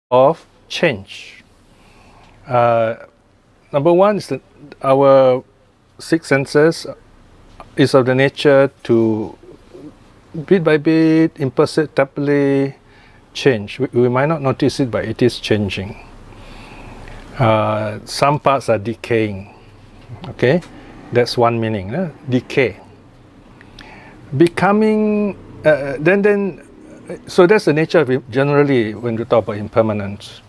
of change. Number one is that our six senses is of the nature to bit by bit, imperceptibly change. We might not notice it, but it is changing. Some parts are decaying. Okay, that's one meaning. Decay. Becoming. So that's the nature of it generally when we talk about impermanence.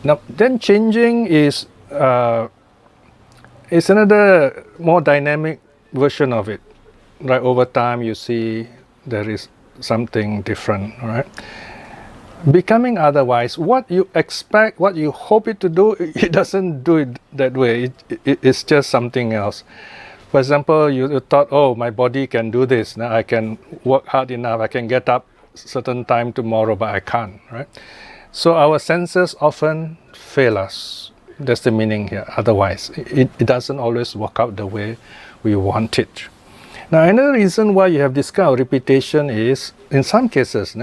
Now, then changing is another more dynamic version of it. Right, over time you see there is something different. All right. Becoming otherwise, what you expect, what you hope it to do, it doesn't do it that way. It's just something else. For example, you thought, oh, my body can do this. Now I can work hard enough. I can get up certain time tomorrow, but I can't. Right. So our senses often fail us. That's the meaning here. Otherwise, it doesn't always work out the way we want it. Now, another reason why you have this kind of repetition is, in some cases,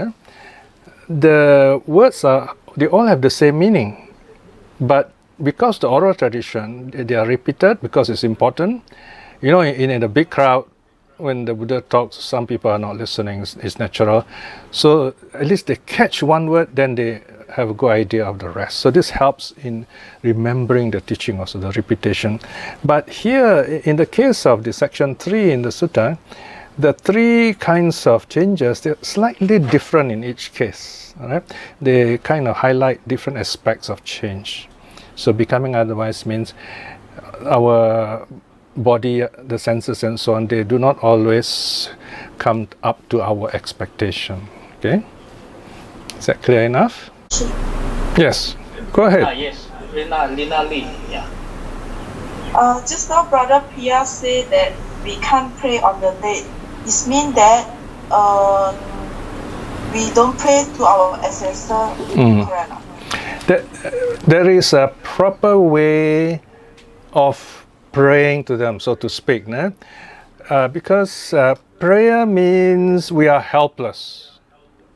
the words they all have the same meaning, but because the oral tradition, they are repeated because it's important. You know, in a big crowd, when the Buddha talks, some people are not listening. It's natural. So at least they catch one word, then they have a good idea of the rest. So this helps in remembering the teaching, also the repetition. But here, in the case of the section 3 in the sutta, the three kinds of changes, they're slightly different in each case. All right? They kind of highlight different aspects of change. So becoming otherwise means our body, the senses and so on, they do not always come up to our expectation. Okay? Is that clear enough? Yes, go ahead. Yes, Lina Lee, yeah. Just now Brother Piya said that we can't pray on the dead. It means that we don't pray to our ancestor. There is a proper way of praying to them, so to speak. Because prayer means we are helpless.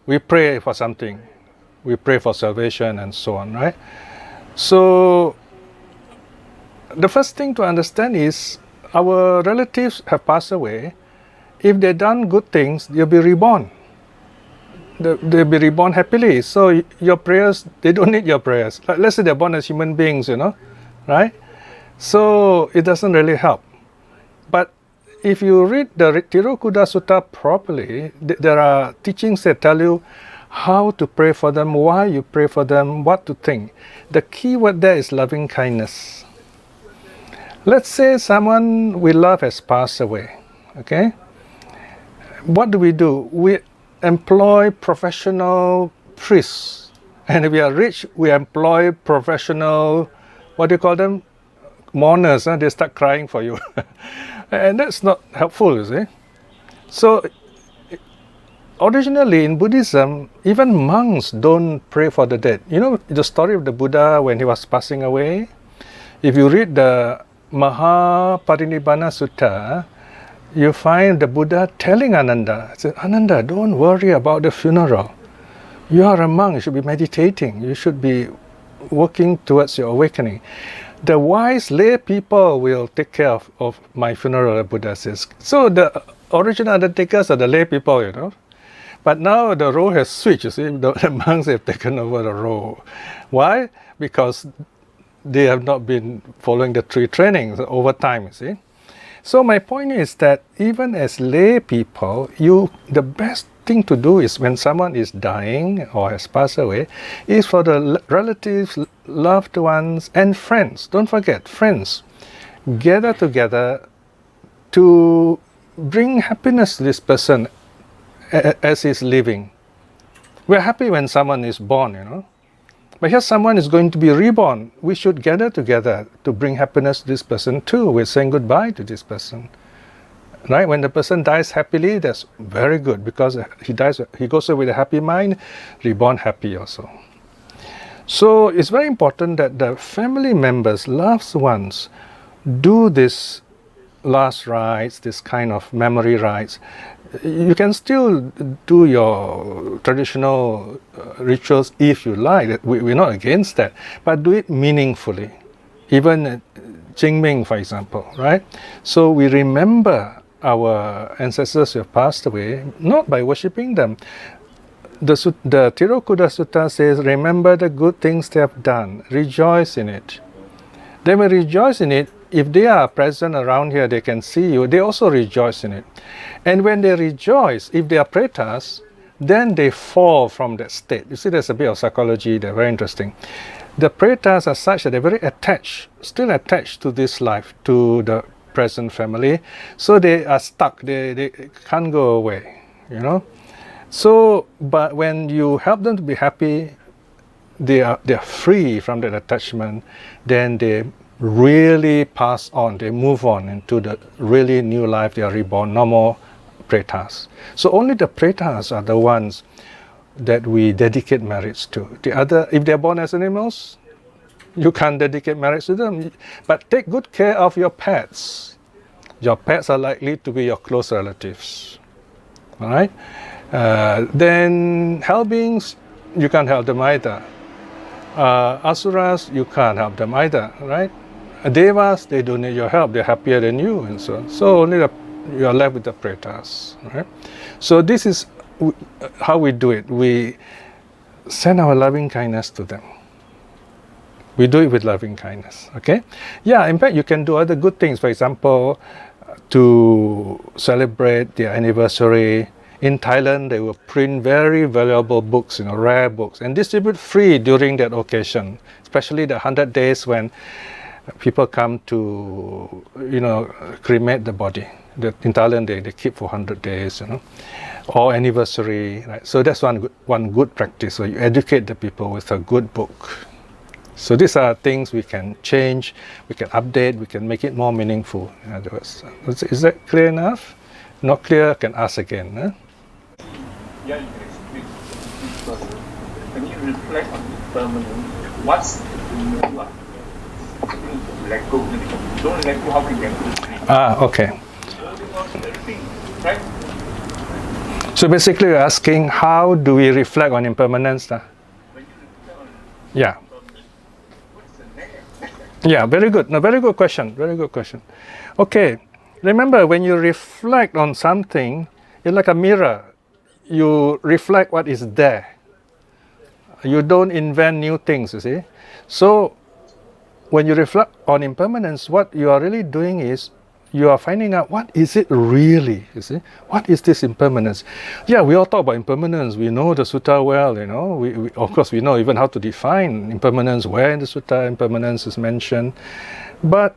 We pray for something. We pray for salvation and so on, right? So the first thing to understand is our relatives have passed away. If they've done good things, they'll be reborn. They'll be reborn happily. So your prayers, they don't need your prayers. Like, let's say they're born as human beings, right? So it doesn't really help. But if you read the Tirukuda Sutta properly, there are teachings that tell you how to pray for them, why you pray for them, what to think. The key word there is loving kindness. Let's say someone we love has passed away, okay? What do? We employ professional priests. And if we are rich, we employ professional, what do you call them? Mourners. They start crying for you. And that's not helpful, you see. So originally in Buddhism, even monks don't pray for the dead. You know the story of the Buddha when he was passing away? If you read the Mahaparinibbana Sutta, you find the Buddha telling Ananda, Ananda, don't worry about the funeral. You are a monk, you should be meditating, you should be working towards your awakening. The wise lay people will take care of my funeral, the Buddha says. So the original undertakers are the lay people, But now the role has switched, you see. The monks have taken over the role. Why? Because they have not been following the three trainings over time, you see. So my point is that even as lay people, the best thing to do is when someone is dying or has passed away, is for the relatives, loved ones, and friends. Don't forget, friends gather together to bring happiness to this person as he's living. We're happy when someone is born, But here someone is going to be reborn. We should gather together to bring happiness to this person too. We're saying goodbye to this person. Right? When the person dies happily, that's very good because he goes away with a happy mind, reborn happy also. So it's very important that the family members, loved ones, do this last rites, this kind of memory rites, You can still do your traditional rituals if you like. We're not against that, but do it meaningfully. Even Qingming, for example, right? So we remember our ancestors who have passed away not by worshipping them. The Tirokuda Sutta says, remember the good things they have done, rejoice in it. They may rejoice in it. If they are present around here, they can see you, they also rejoice in it. And when they rejoice, if they are pretas, then they fall from that state. You see, there's a bit of psychology there, very interesting. The pretas are such that they're very attached, still attached to this life, to the present family. So they are stuck, they can't go away, you know. So, but when you help them to be happy, they're free from that attachment, then they really pass on, they move on into the really new life, they are reborn, no more pretas. So only the pretas are the ones that we dedicate marriage to. The other, if they're born as animals, you can't dedicate marriage to them. But take good care of your pets. Your pets are likely to be your close relatives. All right? Then hell beings, you can't help them either. Asuras, you can't help them either, right? Devas, they don't need your help, they're happier than you, and so on. So only you are left with the pretas, right? So this is how we do it. We send our loving kindness to them. We do it with loving kindness, okay? Yeah, in fact, you can do other good things. For example, to celebrate their anniversary. In Thailand, they will print very valuable books, rare books, and distribute free during that occasion, especially the 100 days when people come to, cremate the body. In Thailand, they keep for 100 days, or anniversary. Right? So that's one good practice. So you educate the people with a good book. So these are things we can change, we can update, we can make it more meaningful. In other words, is that clear enough? Not clear, can ask again. Huh? Yeah, you can explain further. When you reflect on impermanence, what's you are let go? Don't let go, how can you let go? Okay. Because everything, right? So basically you're asking, how do we reflect on impermanence? When you reflect on Yeah. impermanence, what's the next? Yeah, very good. No, very good question. Very good question. Okay. Remember, when you reflect on something, it's like a mirror. You reflect what is there. You don't invent new things, you see. So, when you reflect on impermanence, what you are really doing is, you are finding out what is it really, you see. What is this impermanence? Yeah, we all talk about impermanence. We know the sutta well, We of course, we know even how to define impermanence, where in the sutta impermanence is mentioned. But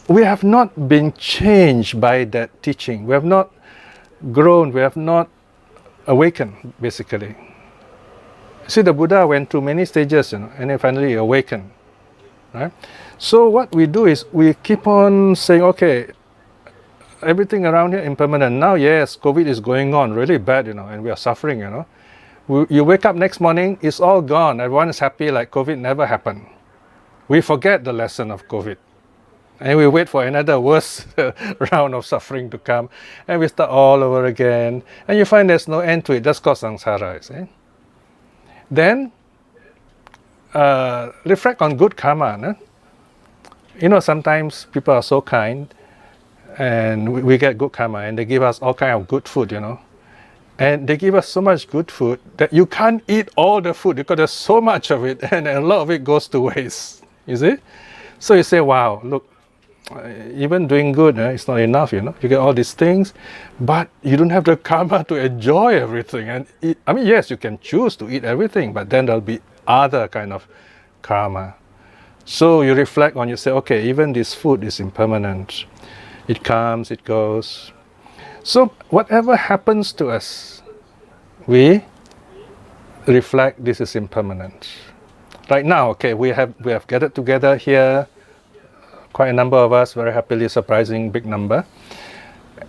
we have not been changed by that teaching. We have not grown, we have not awakened, basically. See, the Buddha went through many stages, and then finally awakened, right? So what we do is we keep on saying, okay, everything around here impermanent. Now, yes, COVID is going on really bad, and we are suffering, You wake up next morning, it's all gone. Everyone is happy like COVID never happened. We forget the lesson of COVID. And we wait for another worse round of suffering to come, and we start all over again. And you find there's no end to it. That's called samsara, see? Then, reflect on good karma. No? Sometimes people are so kind, and we get good karma, and they give us all kind of good food, And they give us so much good food that you can't eat all the food because there's so much of it, and a lot of it goes to waste, you see? So you say, wow, look, even doing good, it's not enough, You get all these things, but you don't have the karma to enjoy everything. And yes, you can choose to eat everything, but then there'll be other kind of karma. So you reflect on, you say, okay, even this food is impermanent. It comes, it goes. So whatever happens to us, we reflect this is impermanent. Right now, okay, we have gathered together here, quite a number of us, very happily, surprising big number.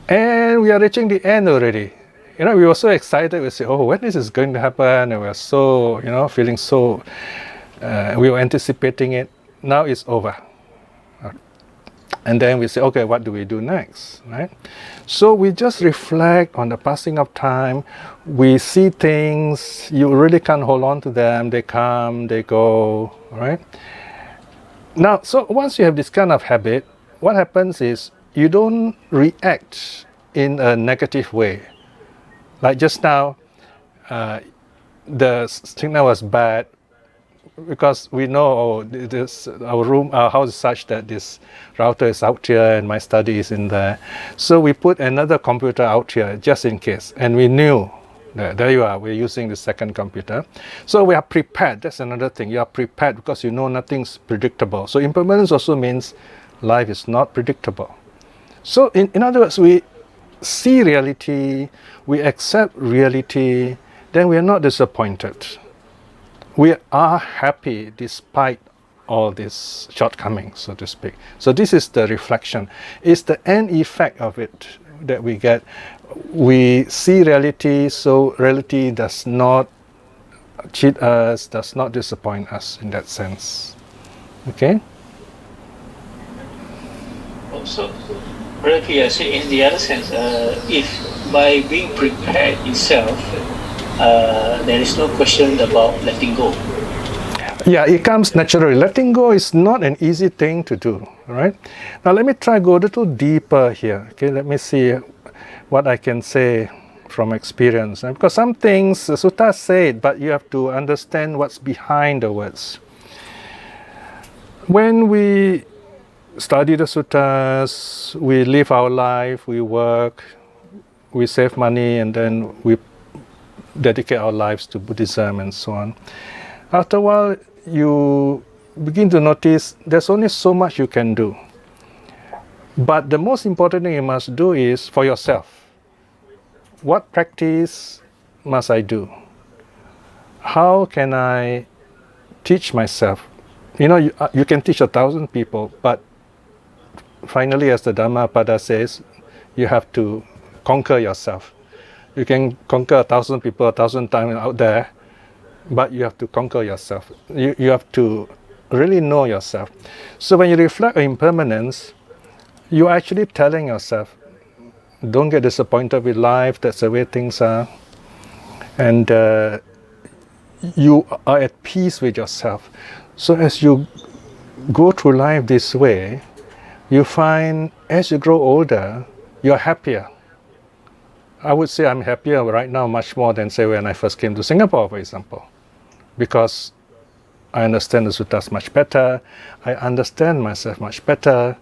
And we are reaching the end already. We were so excited. We say, oh, when is this going to happen? And we were so, feeling so, we were anticipating it. Now it's over. And then we say, okay, what do we do next, right? So we just reflect on the passing of time. We see things, you really can't hold on to them. They come, they go, right? Now, so once you have this kind of habit, what happens is you don't react in a negative way. Like just now, the signal was bad, because we know our house is such that this router is out here and my study is in there. So we put another computer out here just in case. And we knew that there you are, we're using the second computer. So we are prepared. That's another thing. You are prepared because you know nothing's predictable. So impermanence also means life is not predictable. So in other words, we see reality, we accept reality, then we are not disappointed. We are happy despite all these shortcomings, so to speak. So this is the reflection. It's the end effect of it that we get. We see reality, so reality does not cheat us, does not disappoint us in that sense. Okay? Also, Brother Piya, so in the other sense, if by being prepared itself, there is no question about letting go. Yeah, it comes naturally. Letting go is not an easy thing to do, right? Now let me try go a little deeper here. Okay, let me see what I can say from experience. Because some things the sutta said, but you have to understand what's behind the words. When we study the suttas, we live our life, we work, we save money, and then we dedicate our lives to Buddhism and so on. After a while, you begin to notice there's only so much you can do. But the most important thing you must do is for yourself. What practice must I do? How can I teach myself? You know, you can teach 1,000 people, but finally, as the Dhammapada says, you have to conquer yourself. You can conquer 1,000 people 1,000 times out there, but you have to conquer yourself. You have to really know yourself. So when you reflect on impermanence, you're actually telling yourself, don't get disappointed with life, that's the way things are. And you are at peace with yourself. So as you go through life this way, you find as you grow older, you're happier. I would say I'm happier right now much more than say when I first came to Singapore, for example, because I understand the suttas much better, I understand myself much better,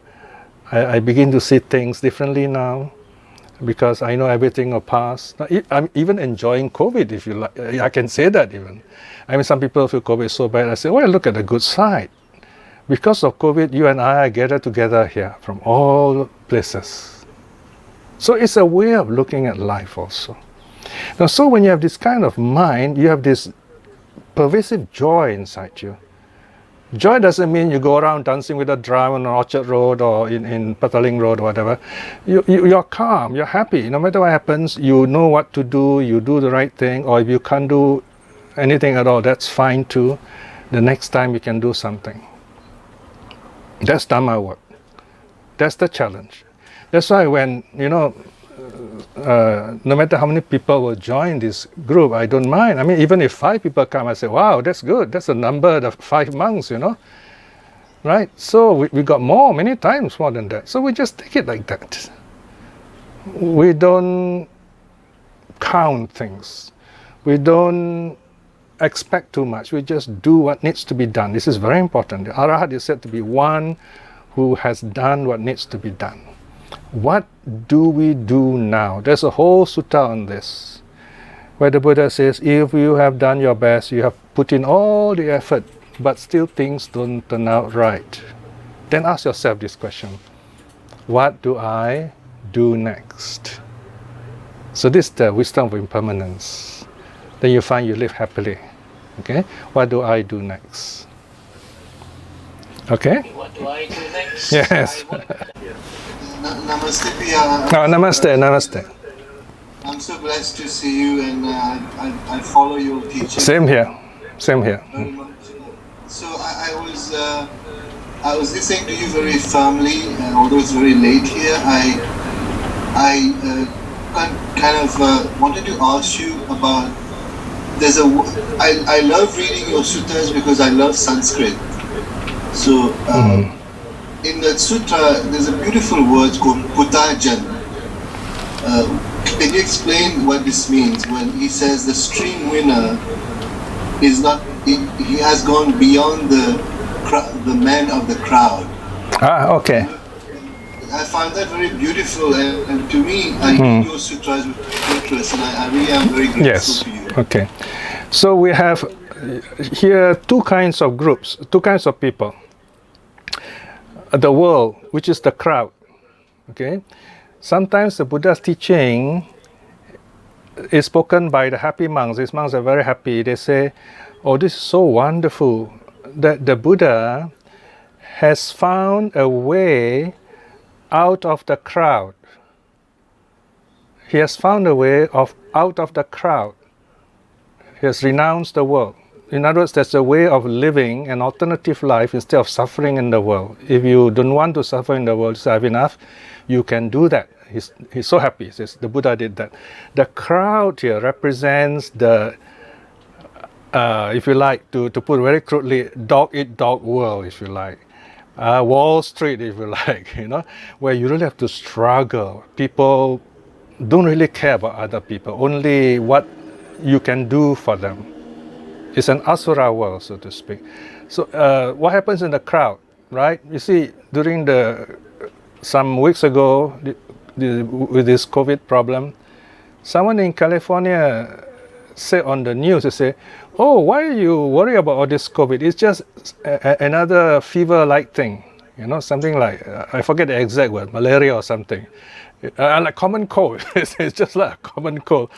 I begin to see things differently now, because I know everything will pass. I'm even enjoying COVID, if you like. I can say that even. I mean, some people feel COVID is so bad. I say, well, look at the good side. Because of COVID, you and I are gathered together here from all places. So it's a way of looking at life also. Now, so when you have this kind of mind, you have this pervasive joy inside you. Joy doesn't mean you go around dancing with a drum on Orchard Road or in Petaling Road or whatever. You're calm, you're happy. No matter what happens, you know what to do, you do the right thing, or if you can't do anything at all, that's fine too. The next time you can do something. That's Dhamma work. That's the challenge. That's why when, no matter how many people will join this group, I don't mind. I mean, even if 5 people come, I say, wow, that's good. That's a number of 5 monks, right? So we got many times more than that. So we just take it like that. We don't count things. We don't expect too much. We just do what needs to be done. This is very important. The Arahat is said to be one who has done what needs to be done. What do we do now? There's a whole sutta on this, where the Buddha says, if you have done your best, you have put in all the effort, but still things don't turn out right, then ask yourself this question: what do I do next? So this is the wisdom of impermanence. Then you find you live happily. Okay? What do I do next? Okay? What do I do next? Yes. Namaste, Piya. Oh, namaste. I'm so blessed to see you, and I follow your teaching. Same here. Very much. So I was I was listening to you very firmly, although it's very late here. I kind of wanted to ask you about. I love reading your suttas because I love Sanskrit. So in that sutta, there's a beautiful word called puthujjana. Can you explain what this means when he says the stream winner is not? He has gone beyond the man of the crowd. Okay. I find that very beautiful, and to me, I read your sutras with interest, and I really am very grateful to you. Okay. So we have here two kinds of groups, two kinds of people. The world, which is the crowd. Okay. Sometimes the Buddha's teaching is spoken by the happy monks. These monks are very happy. They say, "Oh, this is so wonderful that the Buddha has found a way out of the crowd. He has found a way out of the crowd. He has renounced the world." In other words, there's a way of living an alternative life instead of suffering in the world. If you don't want to suffer in the world, you have enough, you can do that. He's so happy. He says the Buddha did that. The crowd here represents the, if you like, to put very crudely, dog-eat-dog world, if you like. Wall Street, if you like, where you really have to struggle. People don't really care about other people, only what you can do for them. It's an asura world, so to speak. So what happens in the crowd, right? You see, during some weeks ago, with this COVID problem, someone in California said on the news, they say, "Oh, why are you worried about all this COVID? It's just another fever-like thing, something like, I forget the exact word, malaria or something. Like common cold." It's just like a common cold.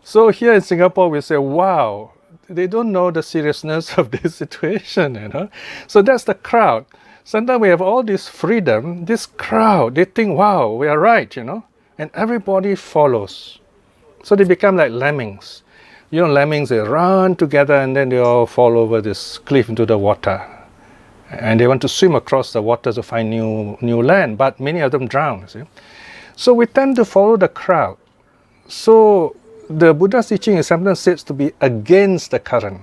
So here in Singapore, we say, wow, they don't know the seriousness of this situation, So that's the crowd. Sometimes we have all this freedom, this crowd, they think, wow, we are right, and everybody follows. So they become like lemmings. Lemmings, they run together and then they all fall over this cliff into the water. And they want to swim across the water to find new land, but many of them drown, see. So we tend to follow the crowd. So the Buddha's teaching is sometimes said to be against the current.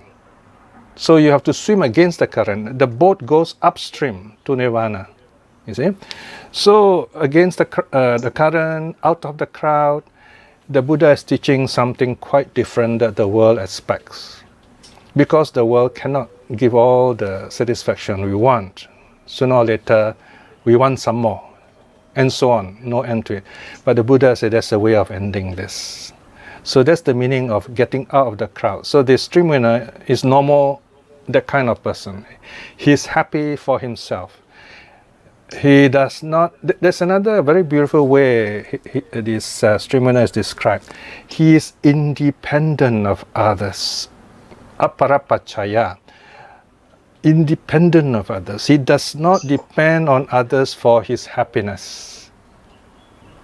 So you have to swim against the current. The boat goes upstream to nirvana, you see. So against the current, out of the crowd, the Buddha is teaching something quite different that the world expects. Because the world cannot give all the satisfaction we want. Sooner or later, we want some more, and so on, no end to it. But the Buddha said there's a way of ending this. So that's the meaning of getting out of the crowd. So the stream winner is normal, that kind of person. He's happy for himself. He does not, there's another very beautiful way this stream winner is described. He is independent of others. Aparapachaya. Independent of others. He does not depend on others for his happiness.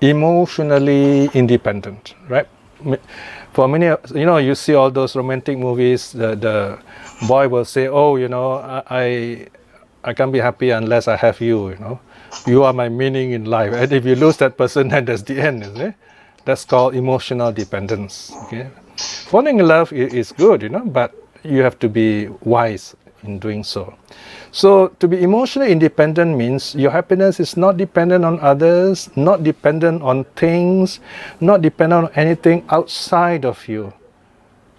Emotionally independent, right? For many, you see all those romantic movies, the boy will say, "Oh, I can't be happy unless I have you, You are my meaning in life." And if you lose that person, then that's the end, isn't it? That's called emotional dependence, okay? Falling in love is good, but you have to be wise in doing so. So to be emotionally independent means your happiness is not dependent on others, not dependent on things, not dependent on anything outside of you.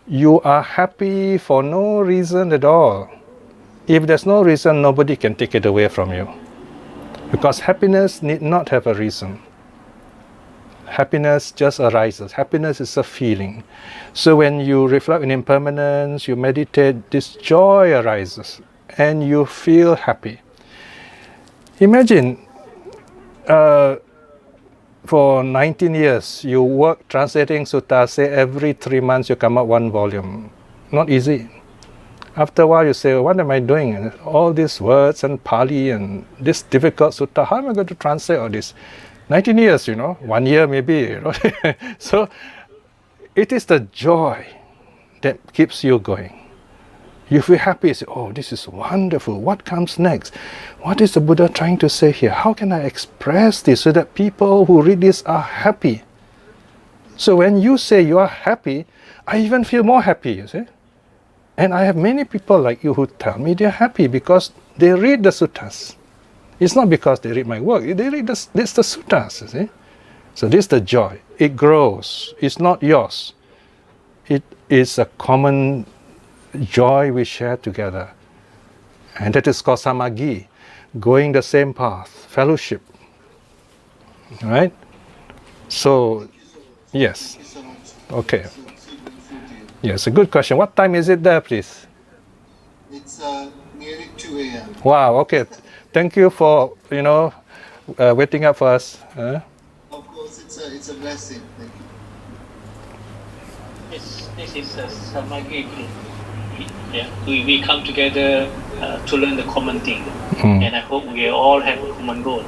You are happy for no reason at all. If there's no reason, nobody can take it away from you. Because happiness need not have a reason. Happiness just arises. Happiness is a feeling. So when you reflect on impermanence, you meditate, this joy arises and you feel happy. Imagine for 19 years you work translating sutta, say every 3 months you come up one volume. Not easy. After a while you say, what am I doing? All these words and Pali and this difficult sutta, how am I going to translate all this? 19 years, 1 year maybe, So it is the joy that keeps you going. You feel happy, you say, oh, this is wonderful. What comes next? What is the Buddha trying to say here? How can I express this so that people who read this are happy? So when you say you are happy, I even feel more happy, you see. And I have many people like you who tell me they're happy because they read the suttas. It's not because they read my work. They read the suttas, you see. So this is the joy. It grows. It's not yours. It is a common joy we share together. And that is called samagi, going the same path, fellowship. Right? So, yes. Okay. Yes, a good question. What time is it there, please? It's nearly 2 a.m. Wow, okay. Thank you for, waiting up for us. Of course, it's a blessing. Thank you. This is a samagi group. Yeah, we come together to learn the common thing, and I hope we all have a common goal.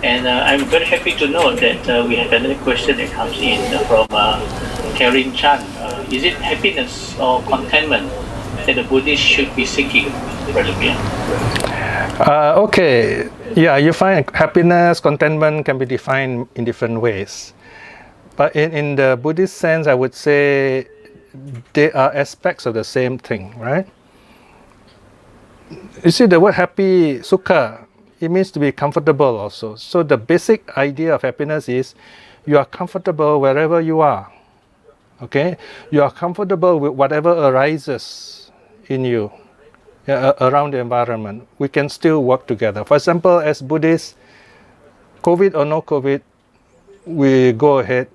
And I'm very happy to know that we have another question that comes in from Karin Chan. Is it happiness or contentment that the Buddhist should be seeking, Brother Piya? Okay, yeah, you find happiness, contentment can be defined in different ways. But in the Buddhist sense, I would say they are aspects of the same thing, right? You see, the word happy, sukha, it means to be comfortable also. So the basic idea of happiness is you are comfortable wherever you are. Okay? You are comfortable with whatever arises in you, around the environment. We can still work together. For example, as Buddhists, COVID or no COVID, we go ahead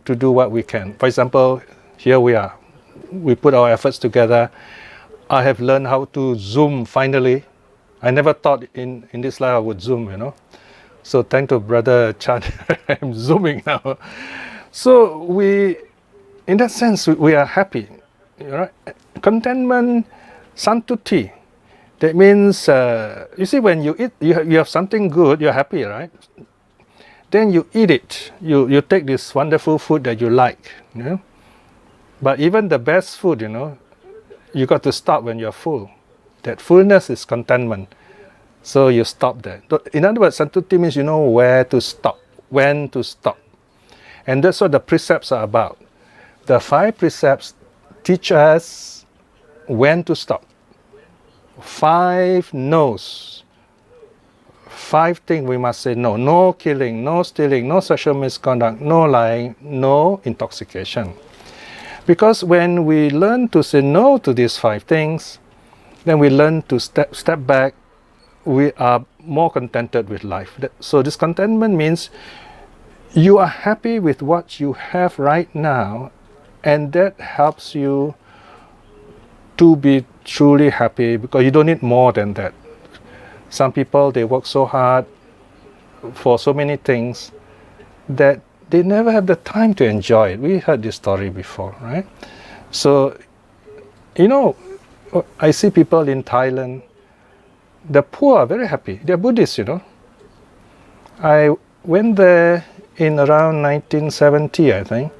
to do what we can. For example, here we are. We put our efforts together. I have learned how to Zoom finally. I never thought in this life I would Zoom, So thank to Brother Chan, I'm Zooming now. So in that sense, we are happy. Right? Contentment, santuti. That means, you see, when you eat, you have something good, you're happy, right? Then you eat it. You take this wonderful food that you like, But even the best food, you got to stop when you're full. That fullness is contentment. So you stop there. In other words, santuti means you know where to stop, when to stop. And that's what the precepts are about. The 5 precepts teach us when to stop. 5 no's. 5 things we must say no. No killing, no stealing, no sexual misconduct, no lying, no intoxication. Because when we learn to say no to these 5 things, then we learn to step back. We are more contented with life. So this contentment means you are happy with what you have right now, and that helps you to be truly happy because you don't need more than that. Some people, they work so hard for so many things that they never have the time to enjoy it. We heard this story before, right? So, I see people in Thailand, the poor are very happy. They're Buddhists, I went there in around 1970, I think.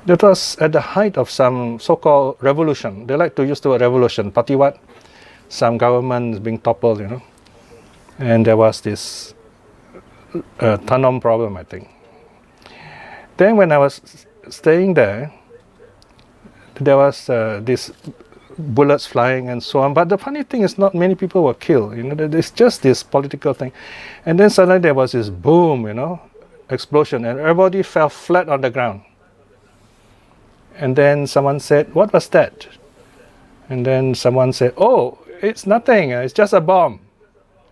That was at the height of some so-called revolution. They like to use the word revolution, patiwat. Some government is being toppled, And there was this Thanom problem, I think. Then when I was staying there, there was this bullets flying and so on. But the funny thing is not many people were killed. It's just this political thing. And then suddenly there was this boom, explosion, and everybody fell flat on the ground. And then someone said, "What was that?" And then someone said, "Oh, it's nothing. It's just a bomb."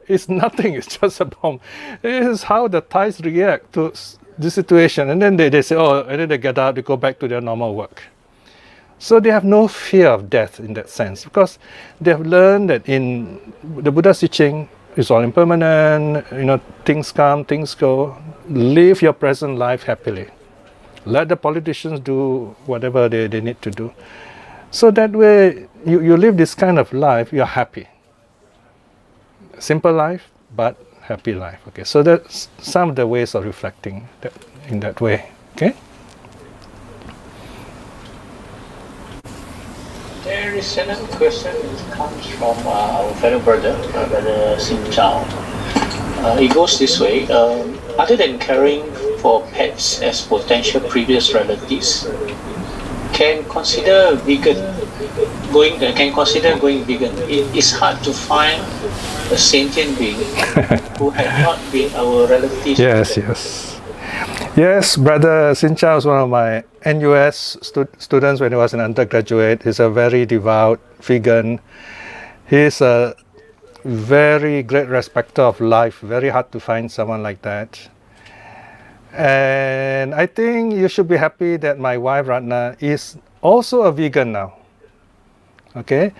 It's nothing. It's just a bomb. This is how the Thais react to the situation. And then they say, "Oh," and then they get out, they go back to their normal work. So they have no fear of death in that sense, because they have learned that in the Buddha's teaching, it's all impermanent, things come, things go. Live your present life happily. Let the politicians do whatever they need to do. So that way, you live this kind of life, you're happy. Simple life, but happy life. Okay, so that's some of the ways of reflecting that, in that way. Okay? There is another question that comes from our fellow brother, Brother Sin Chow. It goes this way. Other than caring for pets as potential previous relatives, can consider going vegan. It is hard to find a sentient being who had not been our relatives. Yes, Brother Sincha was one of my NUS students when he was an undergraduate. He's a very devout vegan. He's a very great respecter of life. Very hard to find someone like that. And I think you should be happy that my wife Ratna is also a vegan now. Okay,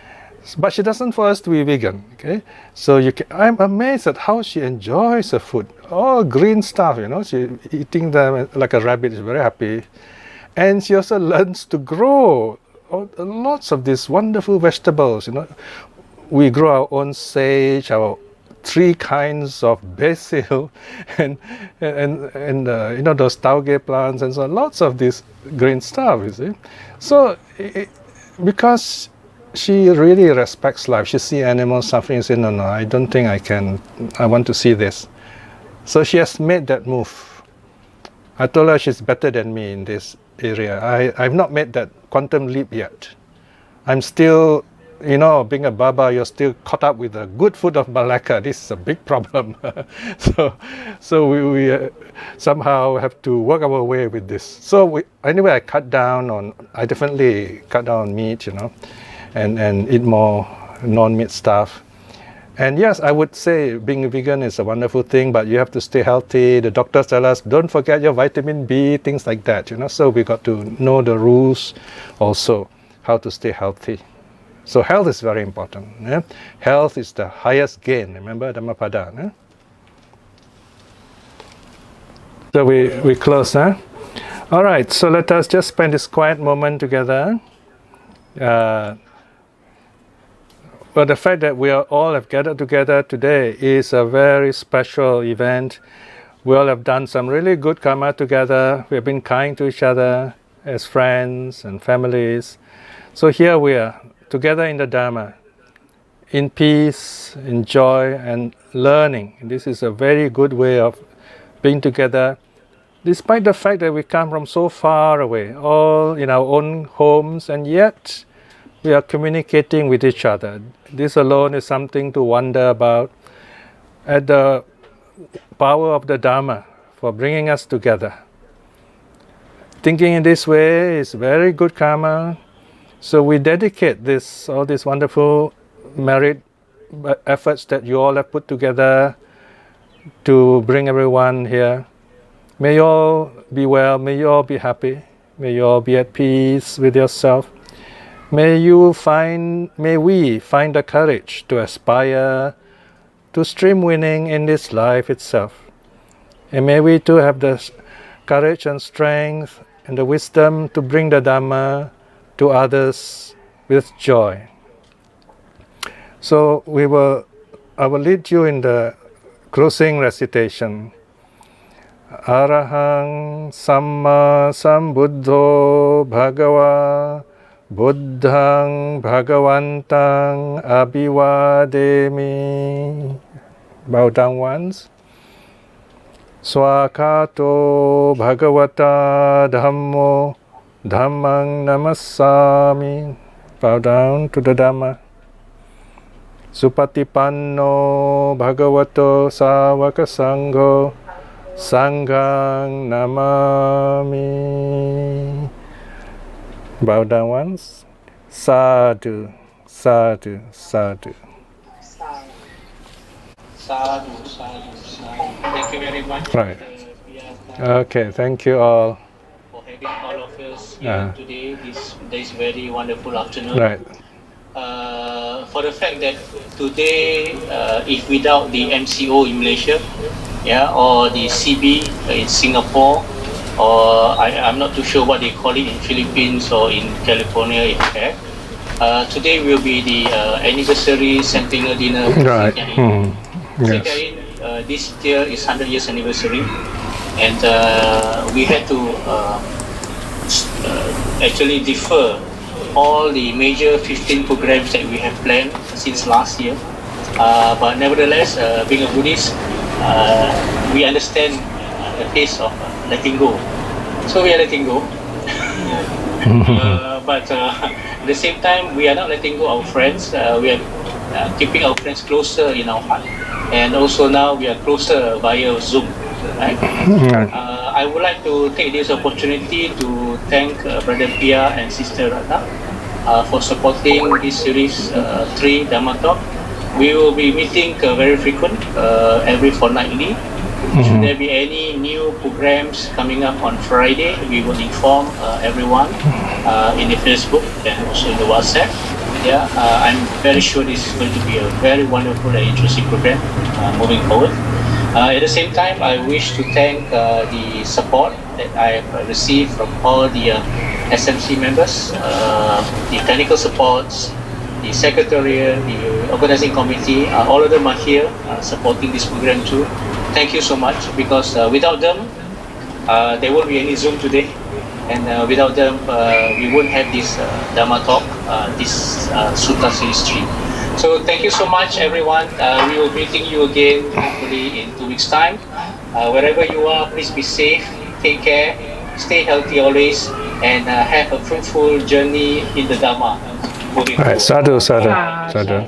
but she doesn't force us to be vegan. Okay, so I'm amazed at how she enjoys her food. All green stuff, you know. She eating them like a rabbit. Is very happy, and she also learns to grow lots of these wonderful vegetables. You know, we grow our own sage, our 3 kinds of basil, and you know, those tauge plants, and so on, lots of this green stuff. You see, so because she really respects life. She sees animals suffering and says, no, I don't think I want to see this. So she has made that move. I told her she's better than me in this area. I've not made that quantum leap yet. I'm still, you know, being a Baba, you're still caught up with the good food of Malacca. This is a big problem. so we somehow have to work our way with this. So anyway, I definitely cut down on meat, you know, and eat more non-meat stuff. And yes, I would say being a vegan is a wonderful thing, but you have to stay healthy. The doctors tell us, don't forget your vitamin B, things like that, you know. So we got to know the rules also, how to stay healthy. So health is very important. Yeah? Health is the highest gain. Remember Dhammapada. Yeah? So we close. Huh? All right. So let us just spend this quiet moment together. But the fact that we all have gathered together today is a very special event. We all have done some really good karma together. We have been kind to each other as friends and families. So here we are, together in the Dharma, in peace, in joy, and learning. And this is a very good way of being together, despite the fact that we come from so far away, all in our own homes, and yet we are communicating with each other. This alone is something to wonder about, at the power of the Dharma for bringing us together. Thinking in this way is very good karma. So we dedicate all these wonderful merit efforts that you all have put together to bring everyone here. May you all be well, may you all be happy, may you all be at peace with yourself. May we find the courage to aspire to stream winning in this life itself. And may we too have the courage and strength and the wisdom to bring the Dhamma to others with joy. So I will lead you in the closing recitation. Arahang Samma Sambuddho Bhagava Buddhang Bhagavantang Abhivademi. Bow down once. Swakato Bhagavata Dhammo Dhammang Namassami. Bow down to the Dhamma. Supatipanno Bhagavato Savaka Sangho Sanghang Namami. Bow down once. Sadhu, sadhu, sadhu. Sadhu, sadhu, sadhu. Thank you very much. Right. Okay, thank you all. For having all of us here today, this very wonderful afternoon. Right. For the fact that today, if without the MCO in Malaysia, or the CB in Singapore, or I'm not too sure what they call it in Philippines or in California, if you have. Today will be the anniversary centennial dinner. Right. Yes. This year is 100 years anniversary, and we had to actually defer all the major 15 programs that we have planned since last year. But nevertheless, being a Buddhist, we understand the taste of letting go. So we are letting go. But at the same time, we are not letting go our friends. We are keeping our friends closer in our heart. And also now we are closer via Zoom. Right? I would like to take this opportunity to thank Brother Piya and Sister Ratna for supporting this series 3 Dhamma Talk. We will be meeting very frequent, every fortnightly. Should there be any new programs coming up on Friday, we will inform everyone in the Facebook and also in the WhatsApp. Yeah, I'm very sure this is going to be a very wonderful and interesting program moving forward. At the same time, I wish to thank the support that I have received from all the SMC members, the technical supports, the secretariat, the organizing committee. All of them are here supporting this program too. Thank you so much, because without them, there won't be any Zoom today. And without them, we won't have this Dhamma Talk, this Sutta Series 3. So thank you so much, everyone. We will be meeting you again, hopefully in 2 weeks' time. Wherever you are, please be safe, take care, stay healthy always, and have a fruitful journey in the Dhamma. Right, sadhu, sadhu, sadhu.